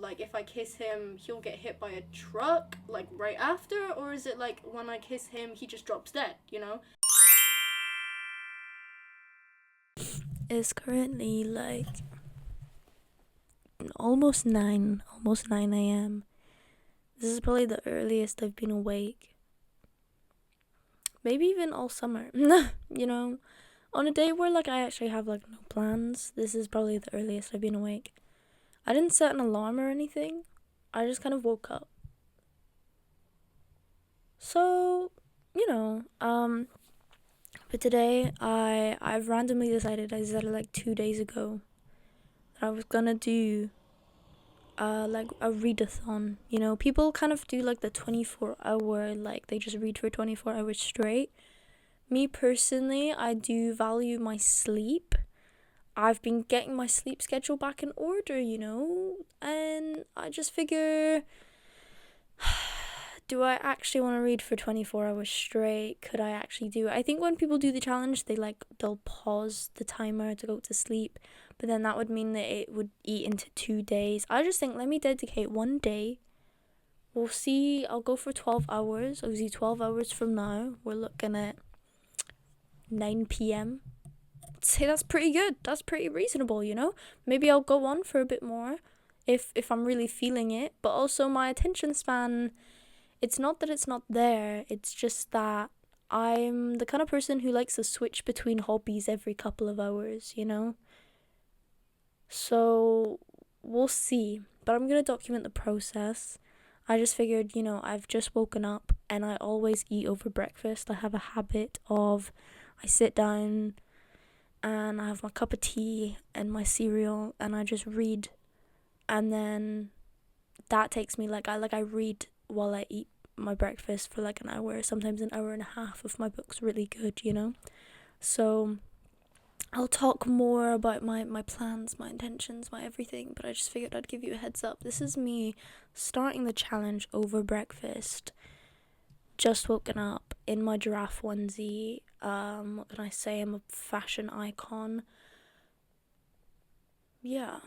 like if I kiss him, he'll get hit by a truck, like right after? Or is it like when I kiss him, he just drops dead, you know? It's currently like almost 9 a.m. This is probably the earliest I've been awake. Maybe even all summer. You know, on a day where like I actually have like no plans, this is probably the earliest I've been awake. I didn't set an alarm or anything. I just kind of woke up. So, you know, but today I've randomly decided, I decided like 2 days ago that I was gonna do like a readathon. You know, people kind of do like the 24-hour, like they just read for 24 hours straight. Me personally, I do value my sleep. I've been getting my sleep schedule back in order, you know, and I just figure, do I actually want to read for 24 hours straight? Could I actually do it? I think when people do the challenge, they'll pause the timer to go to sleep, but then that would mean that it would eat into 2 days. I just think, let me dedicate 1 day. We'll see. I'll go for 12 hours. Obviously 12 hours from now, we're looking at 9 p.m. I'd say that's pretty good. That's pretty reasonable, you know? Maybe I'll go on for a bit more if I'm really feeling it, but also my attention span, it's not that it's not there, it's just that I'm the kind of person who likes to switch between hobbies every couple of hours, you know? So we'll see, but I'm going to document the process. I just figured, you know, I've just woken up and I always eat over breakfast. I have a habit of, I sit down and I have my cup of tea and my cereal and I just read, and then that takes me like I read while I eat my breakfast for like an hour, sometimes an hour and a half if my book's really good, you know? So I'll talk more about my plans, my intentions, my everything, but I just figured I'd give you a heads up. This is me starting the challenge over breakfast. Just woken up in my giraffe onesie. What can I say? I'm a fashion icon. Yeah.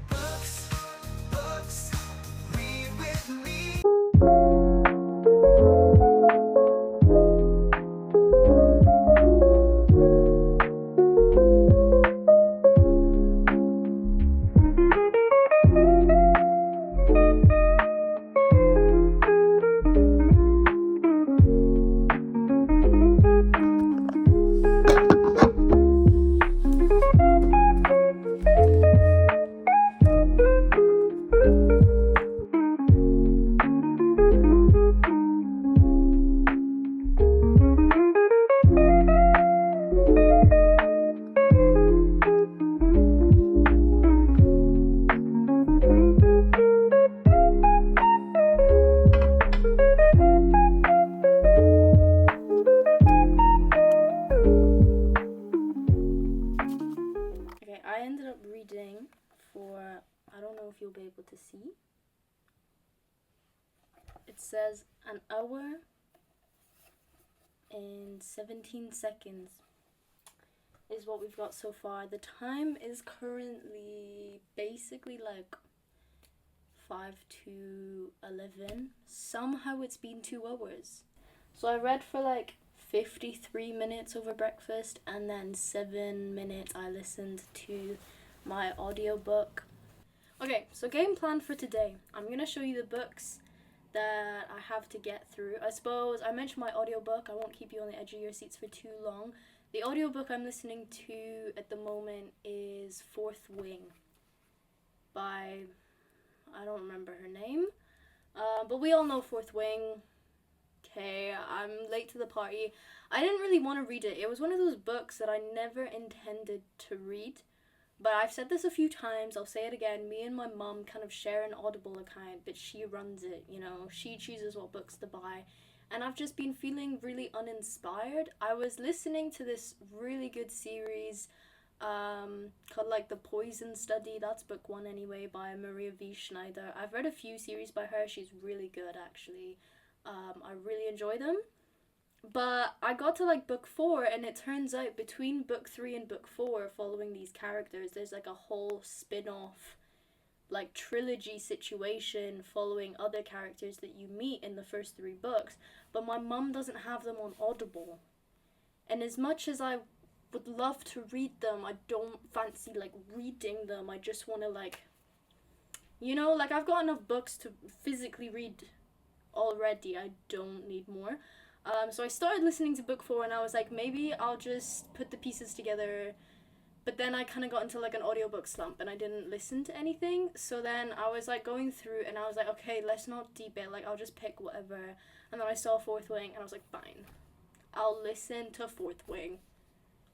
Books, read with me. Reading for, I don't know if you'll be able to see. It says an hour and 17 seconds is what we've got so far. The time is currently basically like 5 to 11. Somehow it's been 2 hours. So I read for like 53 minutes over breakfast, and then 7 minutes I listened to my audiobook. Okay, so game plan for today. I'm going to show you the books that I have to get through. I suppose I mentioned my audiobook. I won't keep you on the edge of your seats for too long. The audiobook I'm listening to at the moment is Fourth Wing by, I don't remember her name, but we all know Fourth Wing. Okay, I'm late to the party. I didn't really want to read it. It was one of those books that I never intended to read. But I've said this a few times, I'll say it again, me and my mum kind of share an Audible account, but she runs it, you know, she chooses what books to buy, and I've just been feeling really uninspired. I was listening to this really good series called like The Poison Study, that's book 1 anyway, by Maria V. Schneider. I've read a few series by her, she's really good actually. I really enjoy them. But I got to like book 4, and it turns out between book 3 and book 4, following these characters, there's like a whole spin-off like trilogy situation following other characters that you meet in the first 3 books, but my mum doesn't have them on Audible. And as much as I would love to read them, I don't fancy like reading them. I just want to like, you know, like I've got enough books to physically read already. I don't need more. So I started listening to book 4 and I was like, maybe I'll just put the pieces together. But then I kind of got into like an audiobook slump and I didn't listen to anything. So then I was like going through and I was like, okay, let's not deep it. Like I'll just pick whatever. And then I saw Fourth Wing and I was like, fine, I'll listen to Fourth Wing.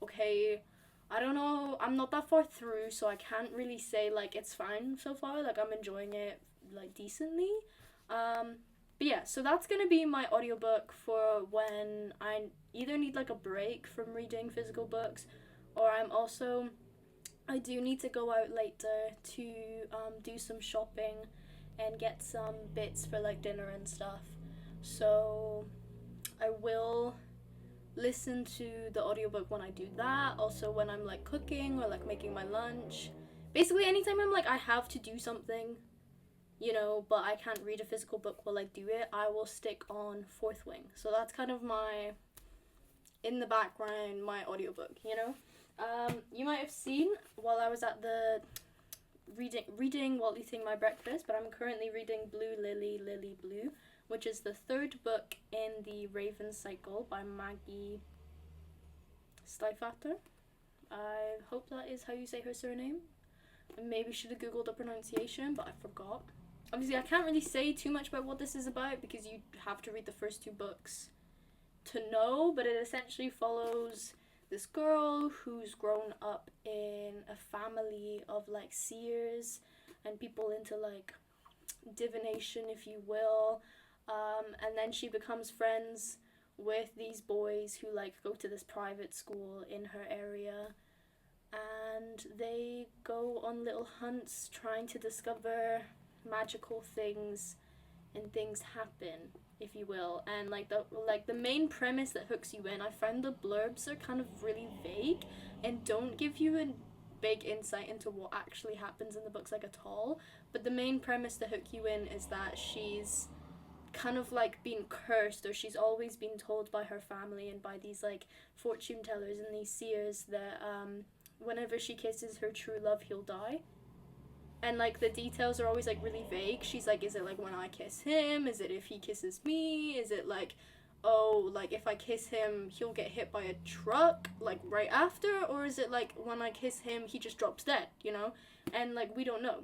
Okay, I don't know, I'm not that far through, so I can't really say like it's fine so far. Like I'm enjoying it like decently. But yeah, so that's gonna be my audiobook for when I either need like a break from reading physical books, or I do need to go out later to do some shopping and get some bits for like dinner and stuff. So I will listen to the audiobook when I do that, also when I'm like cooking or like making my lunch. Basically anytime I'm like I have to do something, you know, but I can't read a physical book while I do it, I will stick on Fourth Wing. So that's kind of my, in the background, my audiobook, you know. You might have seen while I was at the reading while eating my breakfast, but I'm currently reading Blue Lily, Lily Blue, which is the 3rd book in the Raven Cycle by Maggie Stiefvater. I hope that is how you say her surname. I maybe should have googled the pronunciation, but I forgot. Obviously, I can't really say too much about what this is about because you have to read the first 2 books to know, but it essentially follows this girl who's grown up in a family of like seers and people into like divination, if you will. And then she becomes friends with these boys who like go to this private school in her area, and they go on little hunts trying to discover magical things, and things happen, if you will. And like the main premise that hooks you in, I found the blurbs are kind of really vague and don't give you a big insight into what actually happens in the books like at all. But the main premise to hook you in is that she's kind of like been cursed, or she's always been told by her family and by these like fortune tellers and these seers that whenever she kisses her true love, he'll die. And like the details are always like really vague. She's like, is it like when I kiss him? Is it if he kisses me? Is it like, oh, like if I kiss him he'll get hit by a truck like right after? Or is it like when I kiss him he just drops dead, you know? And like we don't know.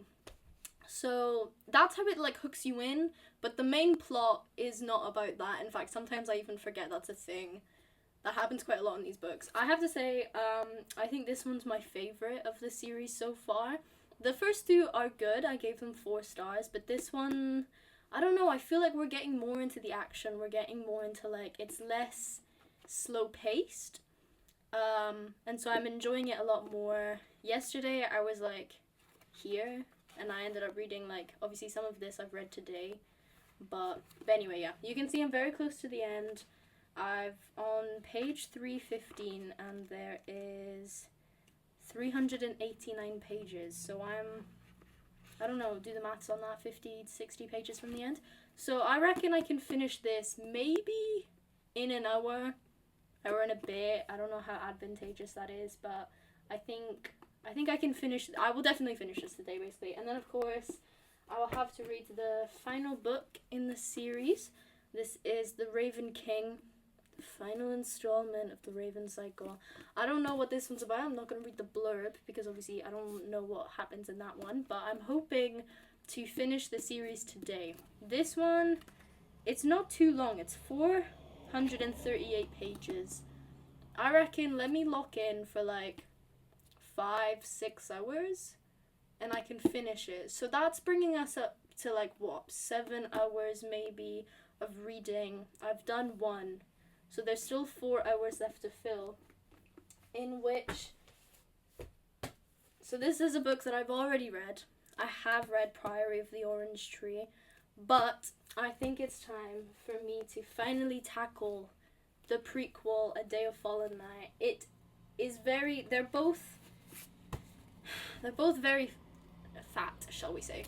So that's how it like hooks you in, but the main plot is not about that. In fact, sometimes I even forget that's a thing. That happens quite a lot in these books. I have to say, I think this one's my favourite of the series so far. The first 2 are good, I gave them 4 stars, but this one, I don't know, I feel like we're getting more into the action, we're getting more into like, it's less slow paced, and so I'm enjoying it a lot more. Yesterday I was like here, and I ended up reading like, obviously some of this I've read today, but anyway, yeah, you can see I'm very close to the end. I've on page 315 and there is 389 pages, so I don't know, do the maths on that, 50, 60 pages from the end. So I reckon I can finish this maybe in an hour and a bit. I don't know how advantageous that is, but I think I can finish. I will definitely finish this today, basically. And then, of course, I will have to read the final book in the series. This is The Raven King, the final installment of the Raven Cycle. I don't know what this one's about. I'm not going to read the blurb because, obviously, I don't know what happens in that one. But I'm hoping to finish the series today. This one, it's not too long. It's 438 pages. I reckon let me lock in for, like, 5-6 hours and I can finish it. So that's bringing us up to like what, 7 hours maybe of reading. I've done 1, so there's still 4 hours left to fill, in which, so this is a book that I've already read. I have read Priory of the Orange Tree, but I think it's time for me to finally tackle the prequel, A Day of Fallen Night. It is very, they're both very fat, shall we say.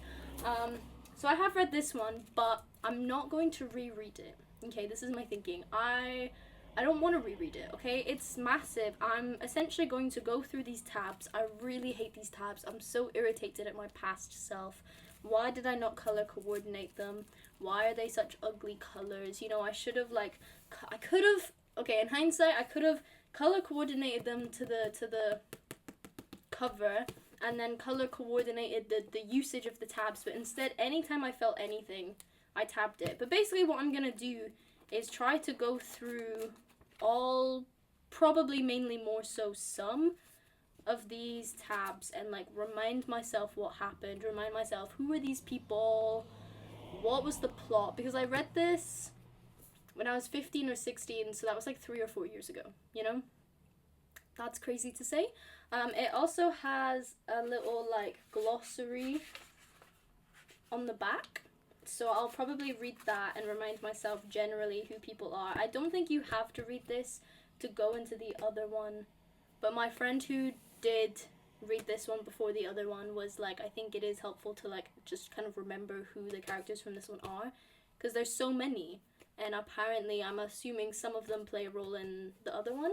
So I have read this one, but I'm not going to reread it. Okay, this is my thinking. I don't want to reread it, okay? It's massive. I'm essentially going to go through these tabs. I really hate these tabs. I'm so irritated at my past self. Why did I not color coordinate them? Why are they such ugly colors? You know, I should have, like, I could have, okay, in hindsight, I could have color coordinated them to the cover, and then color coordinated the usage of the tabs, but instead, anytime I felt anything, I tabbed it. But basically what I'm gonna do is try to go through all, probably mainly more so some of these tabs, and like remind myself what happened, remind myself who are these people, what was the plot, because I read this when I was 15 or 16, so that was like 3 or 4 years ago, you know? That's crazy to say. It also has a little like glossary on the back, so I'll probably read that and remind myself generally who people are. I don't think you have to read this to go into the other one, but my friend who did read this one before the other one was like, I think it is helpful to like just kind of remember who the characters from this one are, because there's so many, and apparently I'm assuming some of them play a role in the other one.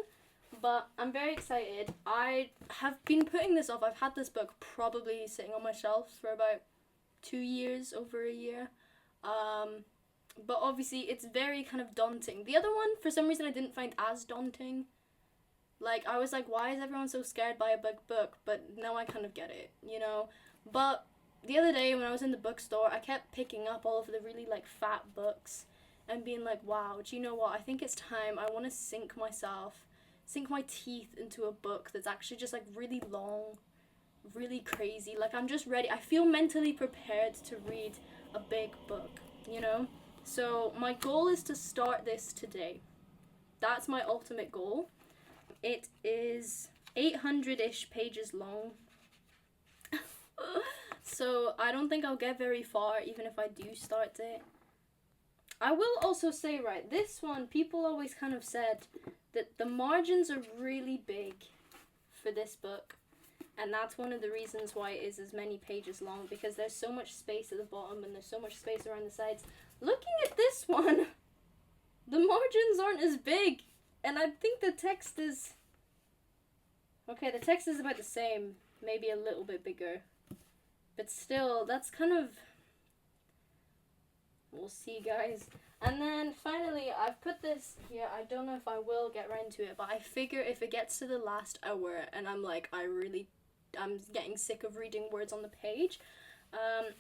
But I'm very excited. I have been putting this off. I've had this book probably sitting on my shelves for about 2 years, over a year. But obviously it's very kind of daunting. The other one, for some reason, I didn't find as daunting. Like, I was like, why is everyone so scared by a big book? But now I kind of get it, you know? But the other day when I was in the bookstore, I kept picking up all of the really, like, fat books and being like, wow, do you know what? I think it's time. I want to sink my teeth into a book that's actually just, like, really long, really crazy. Like, I'm just ready. I feel mentally prepared to read a big book, you know? So my goal is to start this today. That's my ultimate goal. It is 800-ish pages long. So I don't think I'll get very far even if I do start it. I will also say, right, this one, people always kind of said that the margins are really big for this book. And that's one of the reasons why it is as many pages long, because there's so much space at the bottom and there's so much space around the sides. Looking at this one, the margins aren't as big. And I think the text is... Okay, the text is about the same, maybe a little bit bigger. But still, that's kind of... We'll see, guys. And then finally, I've put this here. I don't know if I will get around to it, but I figure if it gets to the last hour and I'm like, I'm getting sick of reading words on the page,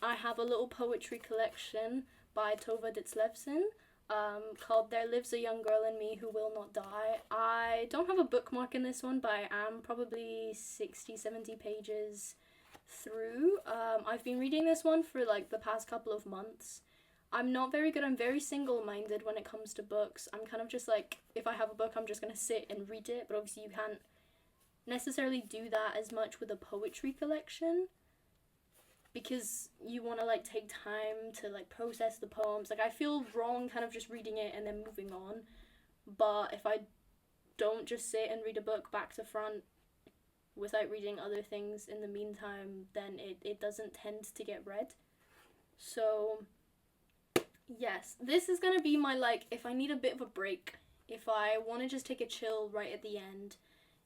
I have a little poetry collection by Tova Ditzlevsen called There Lives a Young Girl in Me Who Will Not Die. I don't have a bookmark in this one, but I am probably 60-70 pages through. I've been reading this one for like the past couple of months. I'm not very good. I'm very single-minded when it comes to books. I'm kind of just like, if I have a book, I'm just going to sit and read it. But obviously you can't necessarily do that as much with a poetry collection, because you want to like take time to like process the poems. Like, I feel wrong kind of just reading it and then moving on. But if I don't just sit and read a book back to front without reading other things in the meantime, then it doesn't tend to get read. So... yes, this is going to be my, like, if I need a bit of a break, if I want to just take a chill right at the end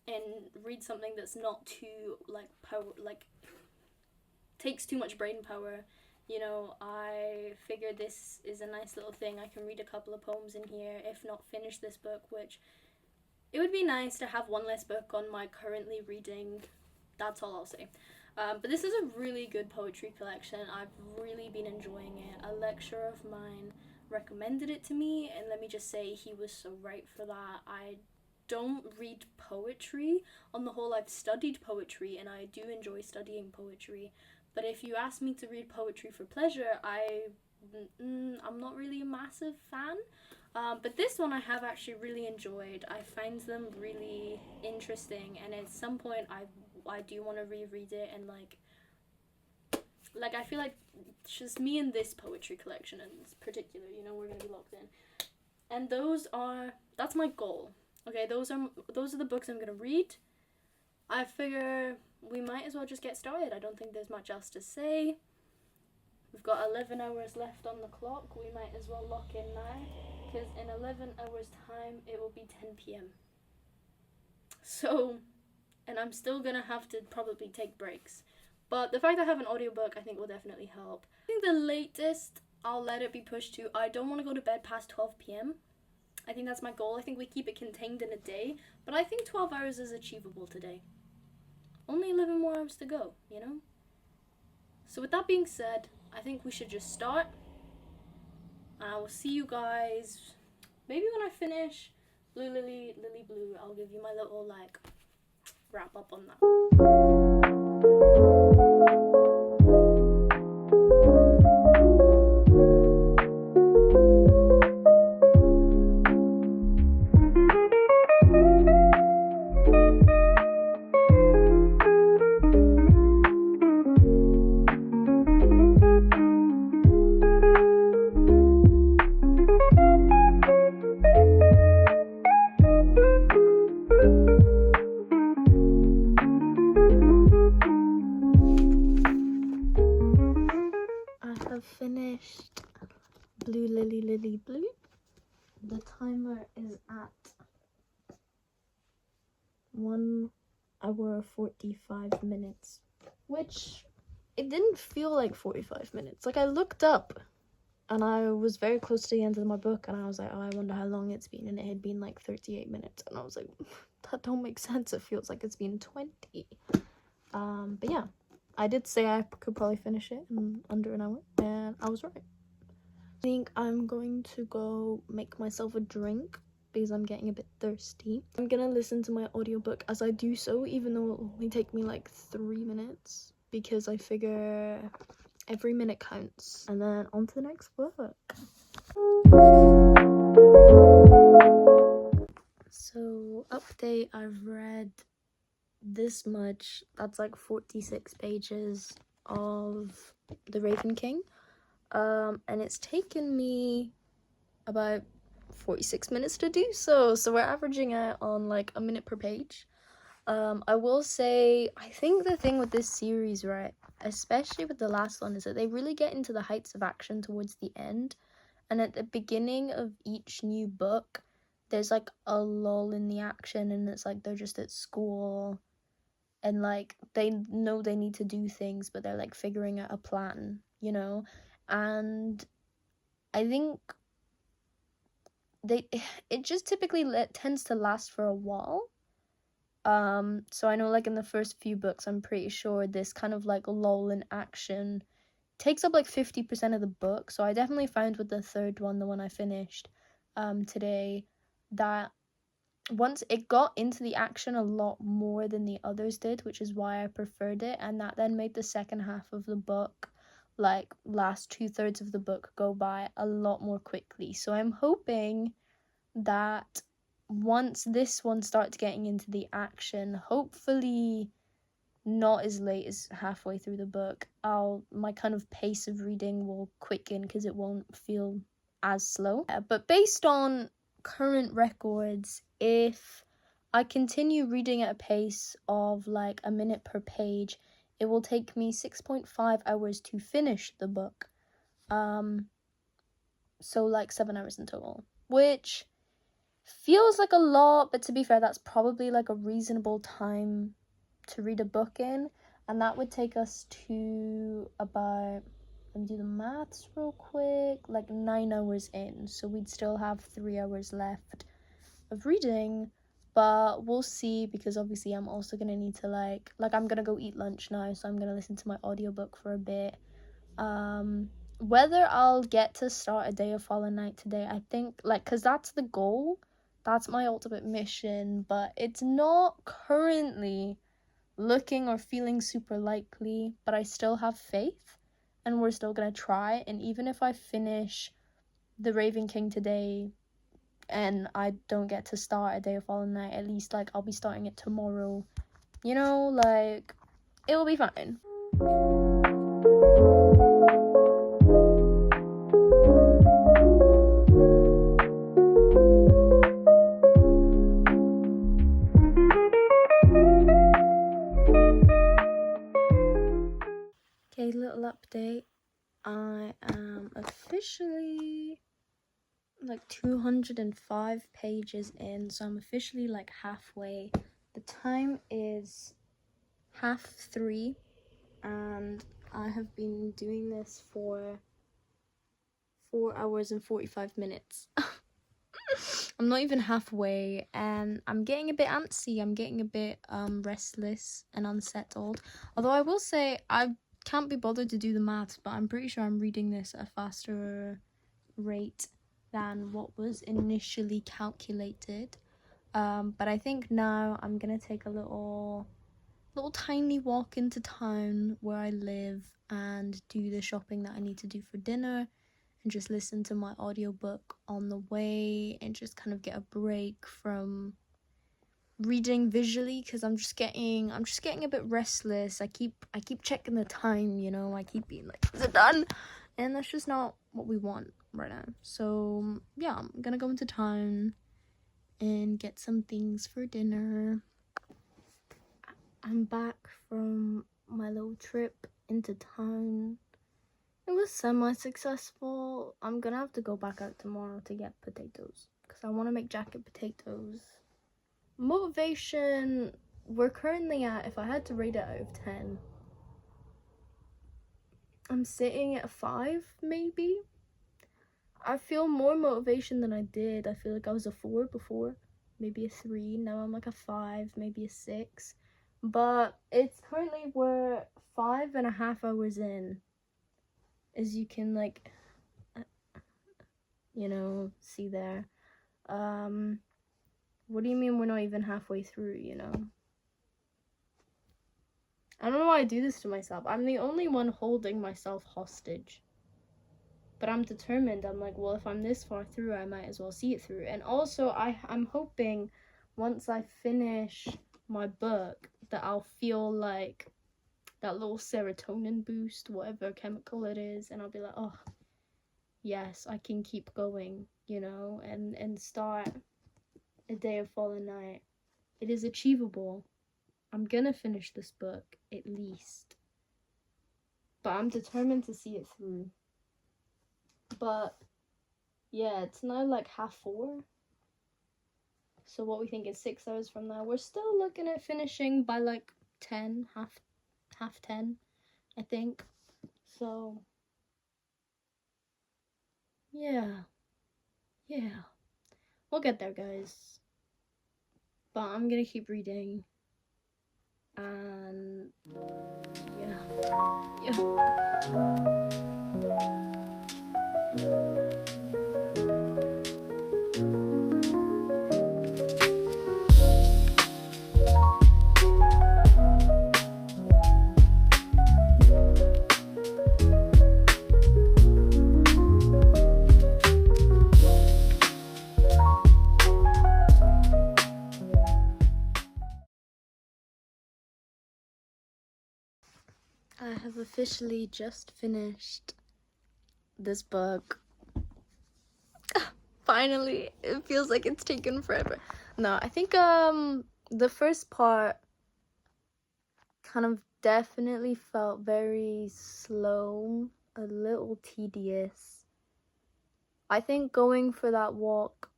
and read something that's not too, like, takes too much brain power, you know, I figure this is a nice little thing. I can read a couple of poems in here, if not finish this book, which it would be nice to have one less book on my currently reading. That's all I'll say. But this is a really good poetry collection. I've really been enjoying it. A lecturer of mine recommended it to me, and let me just say he was so right for that. I don't read poetry. On the whole, I've studied poetry, and I do enjoy studying poetry. But if you ask me to read poetry for pleasure, I'm not really a massive fan. But this one I have actually really enjoyed. I find them really interesting, and at some point I do want to reread it, and like I feel like it's just me and this poetry collection in particular, you know, we're gonna be locked in. And that's my goal. Okay, those are the books I'm gonna read. I figure we might as well just get started. I don't think there's much else to say. We've got 11 hours left on the clock. We might as well lock in now, because in 11 hours time it will be 10 p.m. So, and I'm still gonna have to probably take breaks. But the fact I have an audiobook I think will definitely help. I think the latest I'll let it be pushed to, I don't want to go to bed past 12 p.m. I think that's my goal. I think we keep it contained in a day, but I think 12 hours is achievable today. Only 11 more hours to go, you know? So with that being said, I think we should just start. And I will see you guys maybe when I finish Blue Lily, Lily Blue. I'll give you my little like wrap up on that. Finished Blue Lily Lily Blue. The timer is at 1 hour 45 minutes, which it didn't feel like 45 minutes. Like I looked up and I was very close to the end of my book and I was like, oh, I wonder how long it's been, and it had been like 38 minutes and I was like, that don't make sense. It feels like it's been 20. But yeah, I did say I could probably finish it in under an hour, and I was right. I think I'm going to go make myself a drink because I'm getting a bit thirsty. I'm gonna listen to my audiobook as I do so, even though it'll only take me like 3 minutes, because I figure every minute counts. And then on to the next book. So, update, I've read this much. That's like 46 pages of The Raven King. And it's taken me about 46 minutes to do so. So we're averaging out on like a minute per page. I will say, I think the thing with this series, right, especially with the last one, is that they really get into the heights of action towards the end. And at the beginning of each new book, there's like a lull in the action, and it's like they're just at school and like they know they need to do things, but they're like figuring out a plan, you know? And I think it just typically tends to last for a while. So I know like in the first few books, I'm pretty sure this kind of like lull in action takes up like 50% of the book. So I definitely found with the third one, the one I finished today, that once it got into the action a lot more than the others did, which is why I preferred it, and that then made the second half of the book, like last 2/3 of the book, go by a lot more quickly. So I'm hoping that once this one starts getting into the action, hopefully not as late as halfway through the book, my kind of pace of reading will quicken because it won't feel as slow. But based on current records, if I continue reading at a pace of like a minute per page, it will take me 6.5 hours to finish the book. So like 7 hours in total, which feels like a lot, but to be fair, that's probably like a reasonable time to read a book in, and that would take us to about, let me do the maths real quick, like 9 hours in. So we'd still have 3 hours left of reading, but we'll see, because obviously I'm also gonna need to like I'm gonna go eat lunch now, so I'm gonna listen to my audiobook for a bit. Whether I'll get to start A Day of Fallen Night today, I think, like, because that's the goal, that's my ultimate mission, but it's not currently looking or feeling super likely, but I still have faith, and we're still gonna try. And even if I finish The Raven King today and I don't get to start A Day of Fallen Night, at least like I'll be starting it tomorrow, you know, like it will be fine. am officially like 205 pages in, so I'm officially like halfway. The time is 3:30, and I have been doing this for 4 hours and 45 minutes. I'm not even halfway, and I'm getting a bit antsy. I'm getting a bit restless and unsettled. Although I will say I can't be bothered to do the maths, but I'm pretty sure I'm reading this at a faster rate than what was initially calculated. But I think now I'm gonna take a little tiny walk into town where I live and do the shopping that I need to do for dinner, and just listen to my audiobook on the way, and just kind of get a break from reading visually, because I'm just getting a bit restless. I keep checking the time, you know. I keep being like, is it done? And that's just not what we want right now. So yeah, I'm gonna go into town and get some things for dinner. I'm back from my little trip into town. It was semi-successful. I'm gonna have to go back out tomorrow to get potatoes, because I want to make jacket potatoes. Motivation, we're currently at, if I had to rate it out of 10, I'm sitting at a 5, maybe. I feel more motivation than I did. I feel like I was a 4 before, maybe a 3. Now I'm like a 5, maybe a 6. But it's currently, we're 5.5 hours in, as you can like, you know, see there. What do you mean we're not even halfway through, you know? I don't know why I do this to myself. I'm the only one holding myself hostage. But I'm determined. I'm like, well, if I'm this far through, I might as well see it through. And also, I'm hoping once I finish my book that I'll feel like that little serotonin boost, whatever chemical it is, and I'll be like, oh, yes, I can keep going, you know, and start A Day of Fallen Night. It is achievable. I'm gonna finish this book, at least. But I'm determined to see it through. But yeah, it's now like 4:30. So what we think is 6 hours from now. We're still looking at finishing by like 10, half 10, I think. So yeah. We'll get there, guys. But I'm gonna keep reading. And yeah. I have officially just finished this book. Finally, it feels like it's taken forever. No, I think the first part kind of definitely felt very slow, a little tedious. I think going for that walk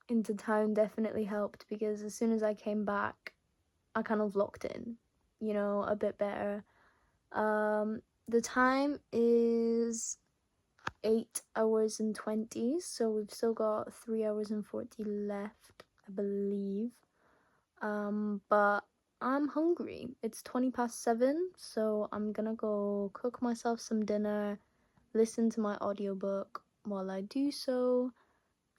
into town definitely helped, because as soon as I came back, I kind of locked in, you know, a bit better. The time is 8 hours and 20, so we've still got 3 hours and 40 left, I believe. But I'm hungry. It's 7:20, so I'm gonna go cook myself some dinner, listen to my audiobook while I do so,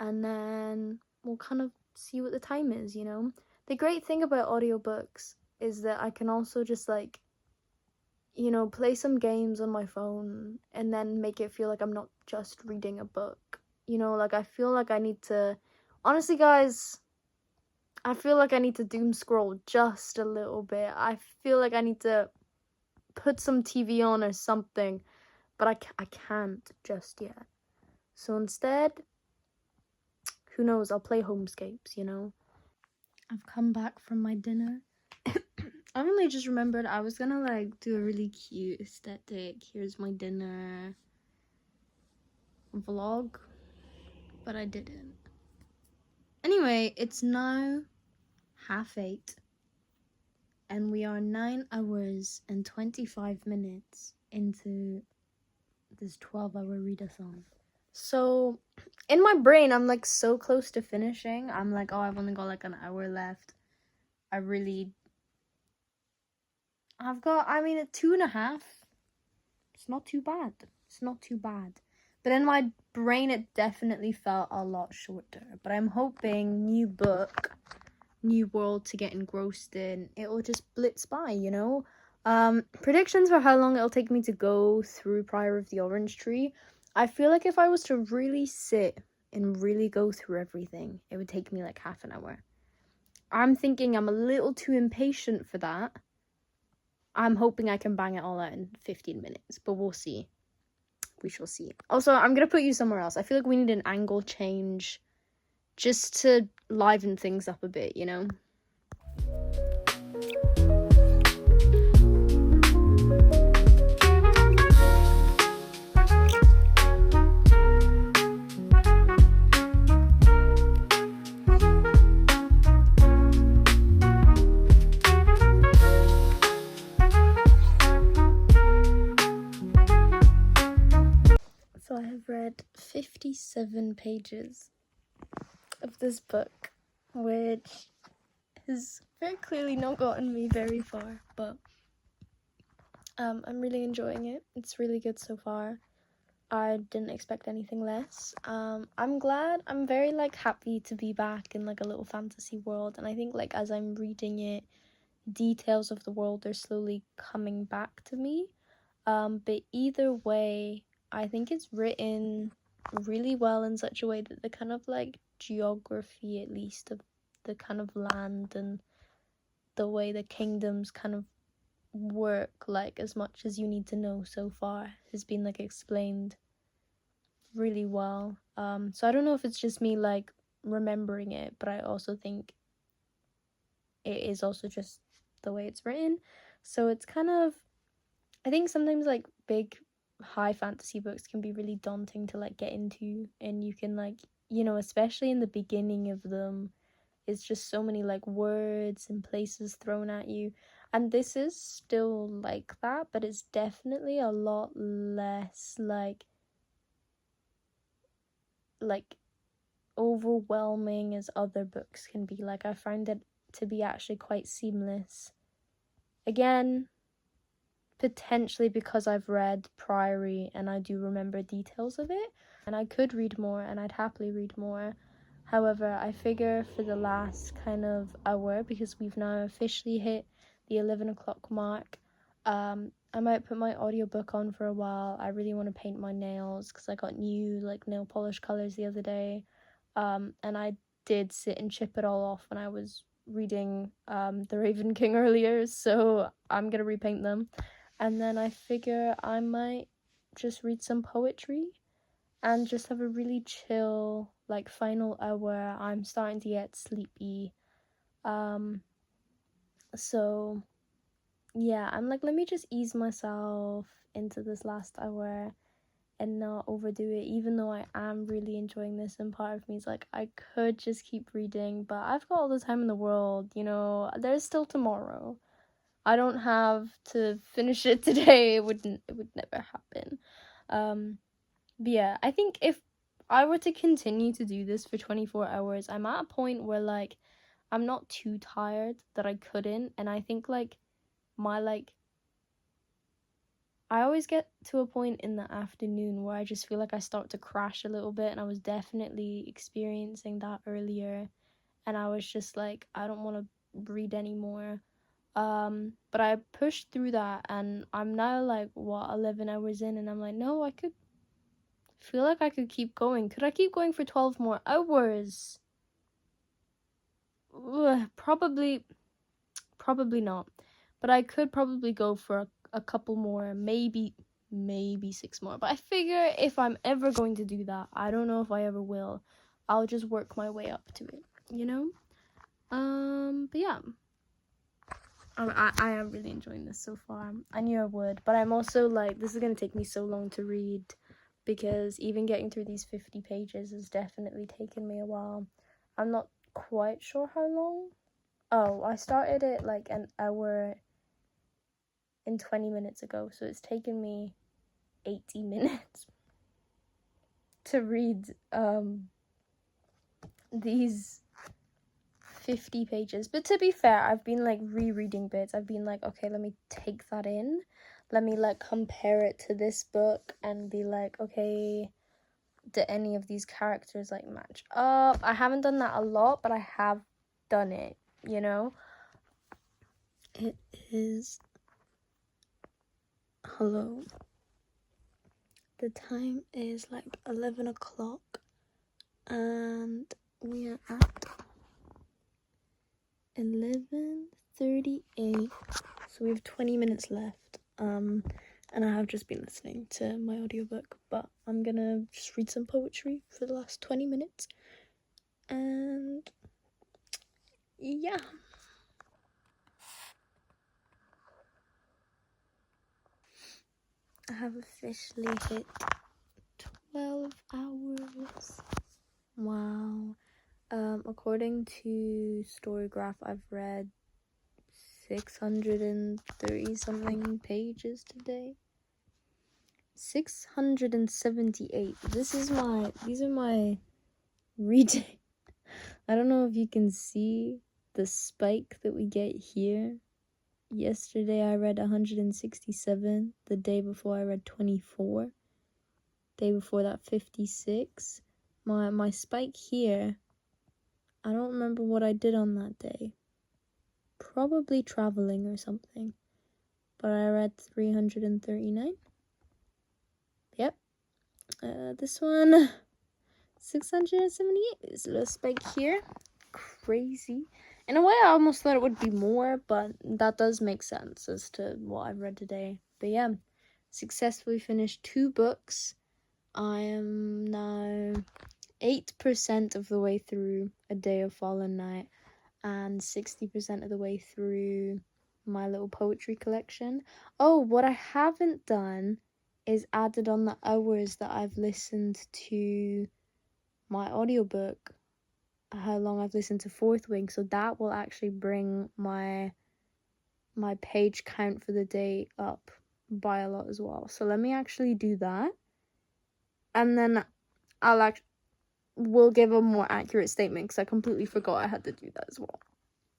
and then we'll kind of see what the time is, you know? The great thing about audiobooks is that I can also just like, you know, play some games on my phone and then make it feel like I'm not just reading a book. You know, like I feel like I need to, honestly guys, I feel like I need to doom scroll just a little bit. I feel like I need to put some TV on or something, but I can't just yet. So instead, who knows, I'll play Homescapes, you know? I've come back from my dinner. I only just remembered I was gonna like do a really cute aesthetic. Here's my dinner. vlog, but I didn't. Anyway, it's now 8:30 and we are 9 hours and 25 minutes into this 12-hour readathon. So in my brain, I'm like so close to finishing. I'm like, oh, I've only got like an hour left. I mean, 2.5. It's not too bad. It's not too bad. But in my brain, it definitely felt a lot shorter. But I'm hoping new book, new world to get engrossed in, it will just blitz by, you know? Predictions for how long it'll take me to go through Prior of the Orange Tree. I feel like if I was to really sit and really go through everything, it would take me like half an hour. I'm thinking I'm a little too impatient for that. I'm hoping I can bang it all out in 15 minutes, but we'll see. We shall see. Also, I'm going to put you somewhere else. I feel like we need an angle change just to liven things up a bit, you know? So I have read 57 pages of this book, which has very clearly not gotten me very far, but I'm really enjoying it. It's really good so far. I didn't expect anything less. I'm glad. I'm very like happy to be back in like a little fantasy world, and I think like as I'm reading it, details of the world are slowly coming back to me. But either way, I think it's written really well in such a way that the kind of like geography, at least of the kind of land and the way the kingdoms kind of work, like as much as you need to know so far, has been like explained really well. So I don't know if it's just me like remembering it, but I also think it is also just the way it's written. So it's kind of, I think sometimes like big high fantasy books can be really daunting to like get into, and you can like, you know, especially in the beginning of them, it's just so many like words and places thrown at you. And this is still like that, but it's definitely a lot less like overwhelming as other books can be. Like I find it to be actually quite seamless. Again, potentially because I've read Priory and I do remember details of it, and I could read more and I'd happily read more. However, I figure for the last kind of hour, because we've now officially hit the 11 o'clock mark, I might put my audiobook on for a while. I really want to paint my nails because I got new like nail polish colors the other day, and I did sit and chip it all off when I was reading The Raven King earlier, so I'm gonna repaint them. And then I figure I might just read some poetry and just have a really chill like final hour. I'm starting to get sleepy. So yeah, I'm like, let me just ease myself into this last hour and not overdo it, even though I am really enjoying this, and part of me is like, I could just keep reading, but I've got all the time in the world, you know, there's still tomorrow. I don't have to finish it today. It would never happen. But yeah, I think if I were to continue to do this for 24 hours, I'm at a point where like I'm not too tired that I couldn't, and I think like my like I always get to a point in the afternoon where I just feel like I start to crash a little bit, and I was definitely experiencing that earlier, and I was just like, I don't want to read anymore. But I pushed through that, and I'm now like 11 hours in, and I'm like, no, I could feel like I could keep going. Could I keep going for 12 more hours? Probably not. But I could probably go for a couple more, maybe 6 more. But I figure if I'm ever going to do that, I don't know if I ever will, I'll just work my way up to it, you know? But yeah. I am really enjoying this so far. I knew I would, but I'm also like, this is gonna take me so long to read. because even getting through these 50 pages has definitely taken me a while. I'm not quite sure how long. Oh, I started it like an hour and 20 minutes ago, so it's taken me 80 minutes to read these 50 pages. But to be fair, I've been like rereading bits. I've been like, okay, let me take that in. Let me like compare it to this book and be like, okay, do any of these characters like match up? I haven't done that a lot, but I have done it, you know? It is... Hello. The time is like 11 o'clock and we are at 11:38, so we have 20 minutes left. And I have just been listening to my audiobook, but I'm gonna just read some poetry for the last 20 minutes. And yeah. I have officially hit 12 hours. Wow. According to Storygraph, I've read 630 something pages today. 678. These are my reading. I don't know if you can see the spike that we get here. Yesterday I read 167. The day before I read 24. Day before that 56. My spike here, I don't remember what I did on that day. Probably traveling or something. But I read 339. Yep. This one, 678. There's a little spike here. Crazy. In a way, I almost thought it would be more, but that does make sense as to what I've read today. But yeah, successfully finished 2 books. I am now 8% of the way through A Day of Fallen Night and 60% of the way through my little poetry collection. Oh, what I haven't done is added on the hours that I've listened to my audiobook, how long I've listened to Fourth Wing, so that will actually bring my page count for the day up by a lot as well. So let me actually do that, and then we'll give a more accurate statement because I completely forgot I had to do that as well.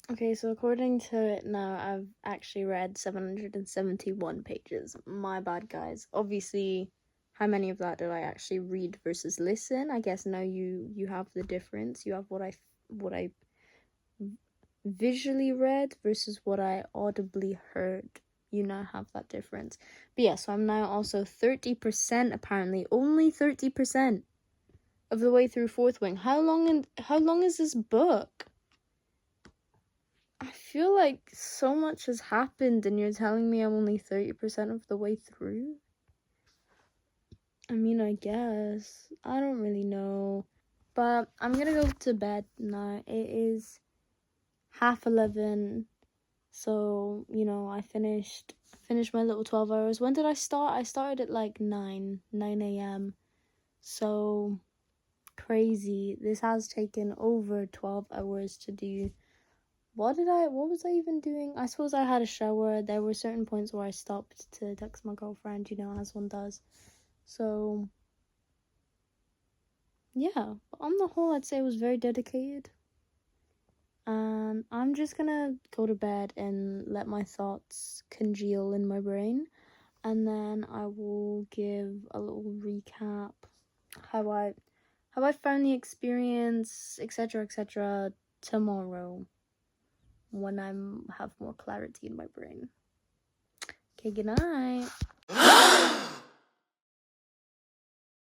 Okay, so according to it now, I've actually read 771 pages. My bad, guys. Obviously, how many of that did I actually read versus listen? I guess now you have the difference. You have what I visually read versus what I audibly heard. You now have that difference. But yeah, so I'm now also 30%, apparently. Only 30% of the way through Fourth Wing. How long is this book? I feel like so much has happened and you're telling me I'm only 30% of the way through? I mean, I guess. I don't really know. But I'm gonna go to bed now. It is 11:30. So, you know, I finished my little 12 hours. When did I start? I started at like 9 a.m. So, crazy. This has taken over 12 hours to do. What was I even doing? I suppose I had a shower. There were certain points where I stopped to text my girlfriend, you know, as one does. So, yeah. But on the whole, I'd say it was very dedicated. And I'm just gonna go to bed and let my thoughts congeal in my brain. And then I will give a little recap. How I found the experience, etc., tomorrow. When I have more clarity in my brain. Okay, good night.